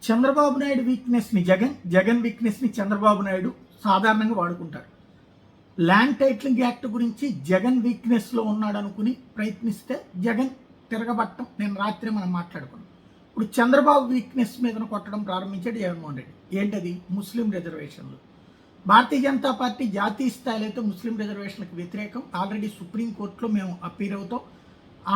చంద్రబాబు నాయుడు వీక్నెస్ని జగన్ వీక్నెస్ని చంద్రబాబు నాయుడు సాధారణంగా వాడుకుంటారు. Land titling act గురించి జగన్ వీక్నెస్లో ఉన్నాడు అనుకుని ప్రయత్నిస్తే జగన్ తిరగబట్టం నేను రాత్రి మనం మాట్లాడుకున్నాం. ఇప్పుడు చంద్రబాబు వీక్నెస్ మీద కొట్టడం ప్రారంభించాడు జగన్మోహన్ రెడ్డి. ఏంటది? ముస్లిం రిజర్వేషన్లు. భారతీయ జనతా పార్టీ జాతీయ స్థాయిలో అయితే ముస్లిం రిజర్వేషన్లకు వ్యతిరేకం. ఆల్రెడీ సుప్రీంకోర్టులో మేము అప్పీల్ అవుతాం.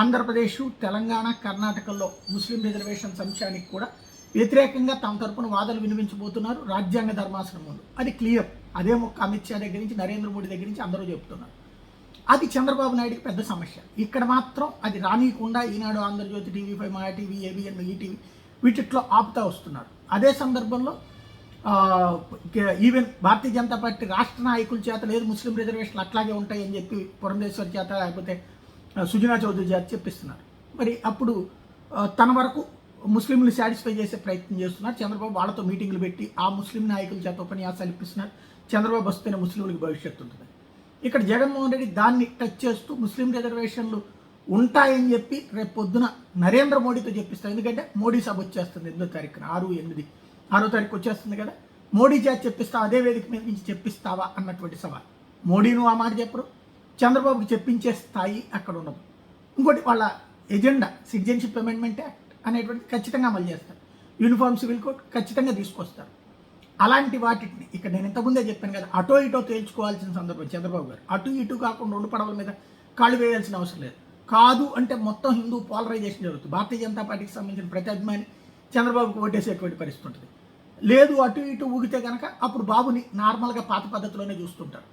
ఆంధ్రప్రదేశ్, తెలంగాణ, కర్ణాటకల్లో ముస్లిం రిజర్వేషన్స్ అంశానికి కూడా వ్యతిరేకంగా తమ తరపున వాదనలు వినిపించబోతున్నారు రాజ్యాంగ ధర్మాసనం ముందు. అది క్లియర్. అదే మొక్క అమిత్ షా దగ్గర నుంచి, నరేంద్ర మోడీ దగ్గర నుంచి అందరూ చెప్తున్నారు. అది చంద్రబాబు నాయుడికి పెద్ద సమస్య. ఇక్కడ మాత్రం అది రానియకుండా ఈనాడు, ఆంధ్రజ్యోతి, టీవీ5, మా టీవీ, ఏబిఎన్, ఈటీవీ వీటిట్లో ఆపుతా వస్తున్నారు. అదే సందర్భంలో ఈవెన్ భారతీయ జనతా పార్టీ రాష్ట్ర నాయకుల చేత లేదు ముస్లిం రిజర్వేషన్లు అట్లాగే ఉంటాయని చెప్పి పురంధేశ్వర్ చేత లేకపోతే సుజనా చౌదరి చేత చెప్పిస్తున్నారు. మరి అప్పుడు తన వరకు ముస్లింలు సాటిస్ఫై చేసే ప్రయత్నం చేస్తున్నారు. చంద్రబాబు వాళ్ళతో మీటింగ్లు పెట్టి ఆ ముస్లిం నాయకుల చేత ఉపన్యాసాలు ఇప్పిస్తున్నారు. చంద్రబాబు వస్తేనే ముస్లింలకు భవిష్యత్తు ఉంటుంది. ఇక్కడ జగన్మోహన్ రెడ్డి దాన్ని టచ్ చేస్తూ ముస్లిం రిజర్వేషన్లు ఉంటాయని చెప్పి రేపు పొద్దున నరేంద్ర మోడీతో చెప్పిస్తారు. ఎందుకంటే మోడీ సభ వచ్చేస్తుంది 8వ తారీఖున, 6వ తారీఖు వచ్చేస్తుంది కదా. మోడీ చేత చెప్పిస్తావా, అదే వేదిక మీద నుంచి చెప్పిస్తావా అన్నటువంటి సవాల్. మోడీను ఆ మాట చెప్పరు, చంద్రబాబుకి చెప్పించే స్థాయి అక్కడ ఉండదు. ఇంకోటి వాళ్ళ ఎజెండా సిటిజన్షిప్ అమెండ్మెంట్ యాక్ట్ అనేటువంటి ఖచ్చితంగా అమలు చేస్తారు. యూనిఫామ్ సివిల్ కోడ్ ఖచ్చితంగా తీసుకొస్తారు. అలాంటి వాటిని ఇక్కడ నేను ఇంతకుముందే చెప్పాను కదా, అటో ఇటో తేల్చుకోవాల్సిన సందర్భం చంద్రబాబు గారు. అటు ఇటు కాకుండా 2 పడవల మీద కాళ్ళు వేయాల్సిన అవసరం లేదు. కాదు అంటే మొత్తం హిందూ పోలరైజేషన్ జరుగుతుంది. భారతీయ జనతా పార్టీకి సంబంధించిన ప్రతి అభిమాని చంద్రబాబుకు ఓటేసేటువంటి పరిస్థితి ఉంటుంది. లేదు అటు ఇటు ఊగితే కనుక అప్పుడు బాబుని నార్మల్గా పాత పద్ధతిలోనే చూస్తుంటారు.